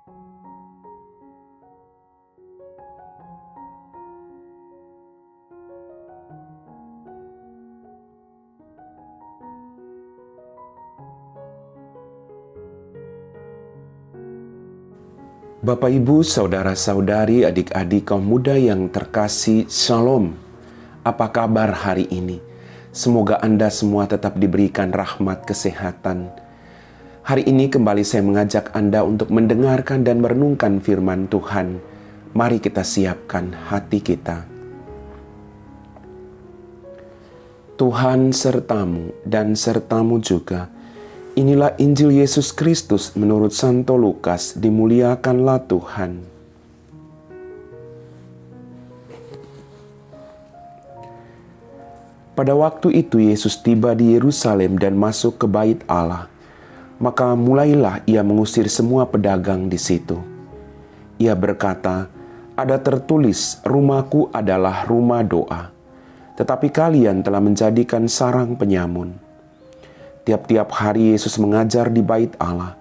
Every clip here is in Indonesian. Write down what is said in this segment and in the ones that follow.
Bapak, Ibu, Saudara-saudari, adik-adik kaum muda yang terkasih, Shalom. Apa kabar hari ini? Semoga Anda semua tetap diberikan rahmat kesehatan. Hari ini kembali saya mengajak Anda untuk mendengarkan dan merenungkan firman Tuhan. Mari kita siapkan hati kita. Tuhan sertamu dan sertamu juga. Inilah Injil Yesus Kristus menurut Santo Lukas, dimuliakanlah Tuhan. Pada waktu itu Yesus tiba di Yerusalem dan masuk ke bait Allah. Maka mulailah ia mengusir semua pedagang di situ. Ia berkata, "Ada tertulis, rumahku adalah rumah doa. Tetapi kalian telah menjadikan sarang penyamun." Tiap-tiap hari Yesus mengajar di bait Allah.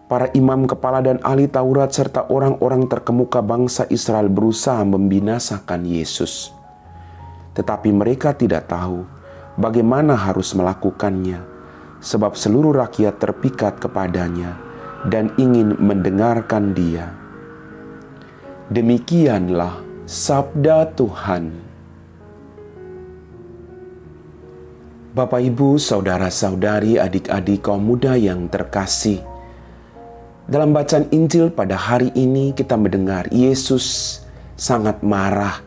Para imam kepala dan ahli Taurat serta orang-orang terkemuka bangsa Israel berusaha membinasakan Yesus. Tetapi mereka tidak tahu bagaimana harus melakukannya, sebab seluruh rakyat terpikat kepadanya dan ingin mendengarkan Dia. Demikianlah sabda Tuhan. Bapak, Ibu, Saudara-saudari, adik-adik kaum muda yang terkasih. Dalam bacaan Injil pada hari ini kita mendengar Yesus sangat marah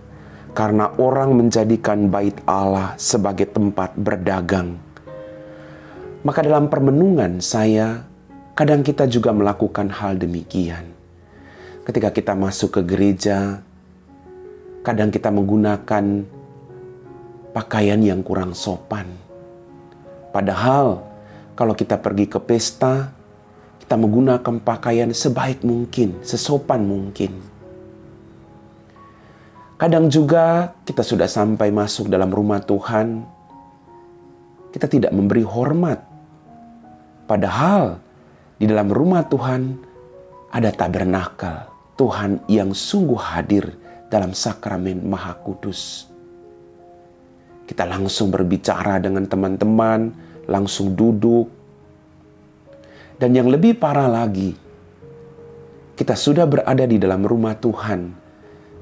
karena orang menjadikan bait Allah sebagai tempat berdagang. Maka dalam permenungan saya, kadang kita juga melakukan hal demikian. Ketika kita masuk ke gereja, kadang kita menggunakan pakaian yang kurang sopan. Padahal kalau kita pergi ke pesta, kita menggunakan pakaian sebaik mungkin, sesopan mungkin. Kadang juga kita sudah sampai masuk dalam rumah Tuhan, kita tidak memberi hormat. Padahal di dalam rumah Tuhan ada tabernakel, Tuhan yang sungguh hadir dalam sakramen Maha Kudus. Kita langsung berbicara dengan teman-teman, langsung duduk. Dan yang lebih parah lagi, kita sudah berada di dalam rumah Tuhan,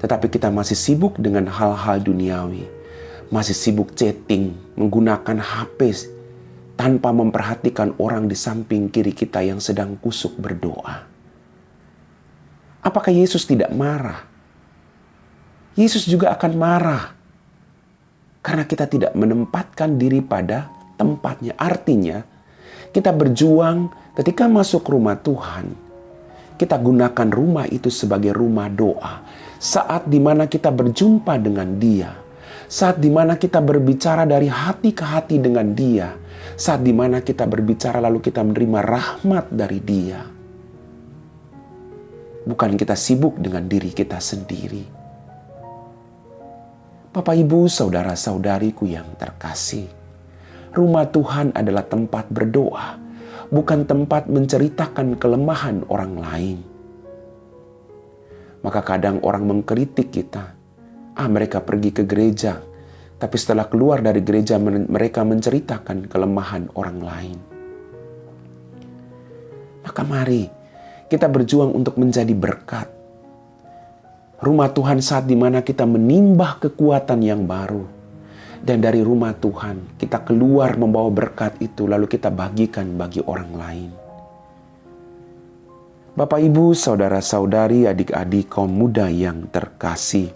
tetapi kita masih sibuk dengan hal-hal duniawi. Masih sibuk chatting, menggunakan HP, tanpa memperhatikan orang di samping kiri kita yang sedang kusuk berdoa. Apakah Yesus tidak marah? Yesus juga akan marah. Karena kita tidak menempatkan diri pada tempatnya. Artinya, kita berjuang ketika masuk rumah Tuhan. Kita gunakan rumah itu sebagai rumah doa. Saat dimana kita berjumpa dengan Dia. Saat dimana kita berbicara dari hati ke hati dengan Dia. Saat dimana kita berbicara lalu kita menerima rahmat dari Dia. Bukan kita sibuk dengan diri kita sendiri. Bapak, Ibu, Saudara-saudariku yang terkasih, rumah Tuhan adalah tempat berdoa, bukan tempat menceritakan kelemahan orang lain. Maka kadang orang mengkritik kita, mereka pergi ke gereja, tapi setelah keluar dari gereja mereka menceritakan kelemahan orang lain. Maka mari kita berjuang untuk menjadi berkat. Rumah Tuhan saat dimana kita menimbah kekuatan yang baru. Dan dari rumah Tuhan kita keluar membawa berkat itu lalu kita bagikan bagi orang lain. Bapak, Ibu, Saudara-saudari, adik-adik kaum muda yang terkasih.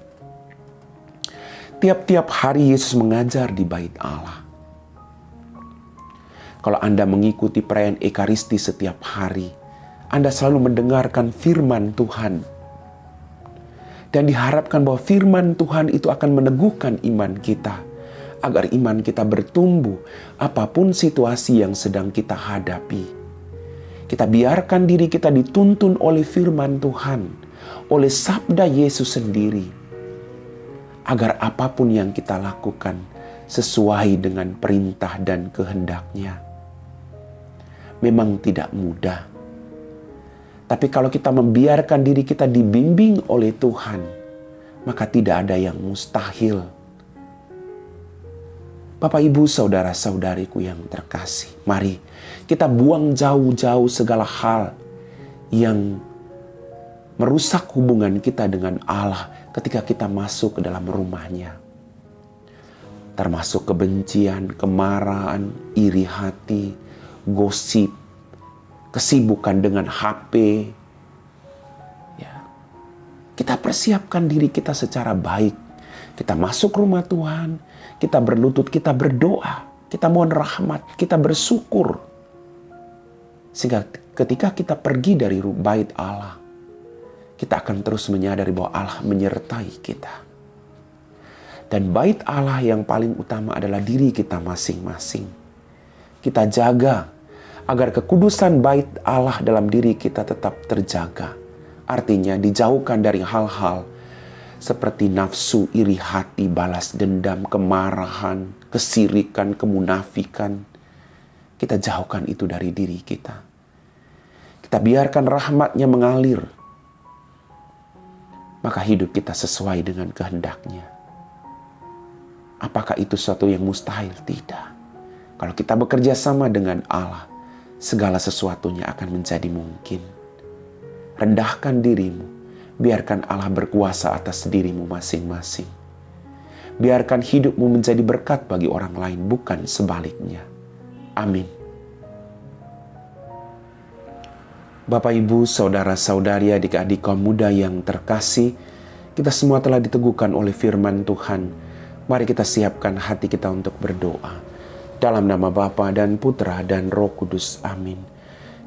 Tiap-tiap hari Yesus mengajar di bait Allah. Kalau Anda mengikuti perayaan Ekaristi setiap hari, Anda selalu mendengarkan firman Tuhan. Dan diharapkan bahwa firman Tuhan itu akan meneguhkan iman kita. Agar iman kita bertumbuh apapun situasi yang sedang kita hadapi. Kita biarkan diri kita dituntun oleh firman Tuhan. Oleh sabda Yesus sendiri. Agar apapun yang kita lakukan sesuai dengan perintah dan kehendak-Nya. Memang tidak mudah. Tapi kalau kita membiarkan diri kita dibimbing oleh Tuhan, maka tidak ada yang mustahil. Bapak, Ibu, saudara-saudariku yang terkasih, mari kita buang jauh-jauh segala hal yang merusak hubungan kita dengan Allah ketika kita masuk ke dalam rumahnya. Termasuk kebencian, kemarahan, iri hati, gosip, kesibukan dengan HP. Ya. Kita persiapkan diri kita secara baik. Kita masuk rumah Tuhan, kita berlutut, kita berdoa, kita mohon rahmat, kita bersyukur. Sehingga ketika kita pergi dari bait Allah, kita akan terus menyadari bahwa Allah menyertai kita. Dan bait Allah yang paling utama adalah diri kita masing-masing. Kita jaga agar kekudusan bait Allah dalam diri kita tetap terjaga. Artinya dijauhkan dari hal-hal seperti nafsu, iri hati, balas dendam, kemarahan, kesirikan, kemunafikan. Kita jauhkan itu dari diri kita. Kita biarkan rahmat-Nya mengalir. Maka hidup kita sesuai dengan kehendak-Nya. Apakah itu sesuatu yang mustahil? Tidak. Kalau kita bekerja sama dengan Allah, segala sesuatunya akan menjadi mungkin. Rendahkan dirimu. Biarkan Allah berkuasa atas dirimu masing-masing. Biarkan hidupmu menjadi berkat bagi orang lain, bukan sebaliknya. Amin. Bapak, Ibu, saudara-saudari, adik-adik kaum muda yang terkasih, kita semua telah diteguhkan oleh firman Tuhan. Mari kita siapkan hati kita untuk berdoa. Dalam nama Bapa dan Putra dan Roh Kudus. Amin.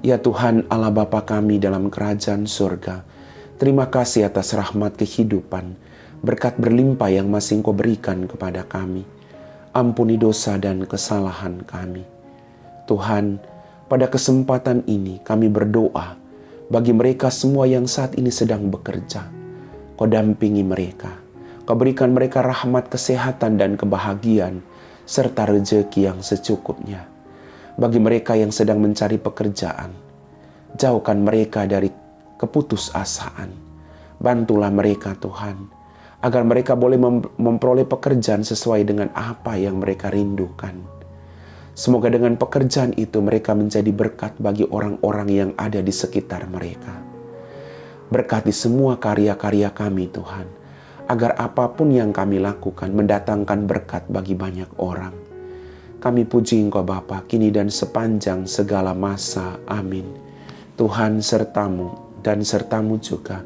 Ya Tuhan Allah Bapa kami dalam kerajaan surga, terima kasih atas rahmat kehidupan, berkat berlimpah yang masih Engkau berikan kepada kami. Ampuni dosa dan kesalahan kami. Tuhan, pada kesempatan ini kami berdoa bagi mereka semua yang saat ini sedang bekerja. Kau dampingi mereka. Kau berikan mereka rahmat, kesehatan, dan kebahagiaan, serta rezeki yang secukupnya. Bagi mereka yang sedang mencari pekerjaan, jauhkan mereka dari keputusasaan. Bantulah mereka Tuhan, agar mereka boleh memperoleh pekerjaan sesuai dengan apa yang mereka rindukan. Semoga dengan pekerjaan itu mereka menjadi berkat bagi orang-orang yang ada di sekitar mereka. Berkati semua karya-karya kami Tuhan, agar apapun yang kami lakukan mendatangkan berkat bagi banyak orang. Kami puji Engkau Bapa, kini dan sepanjang segala masa. Amin. Tuhan sertamu dan sertamu juga.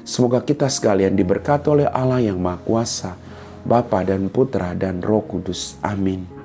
Semoga kita sekalian diberkati oleh Allah yang Maha Kuasa, Bapa dan Putra dan Roh Kudus. Amin.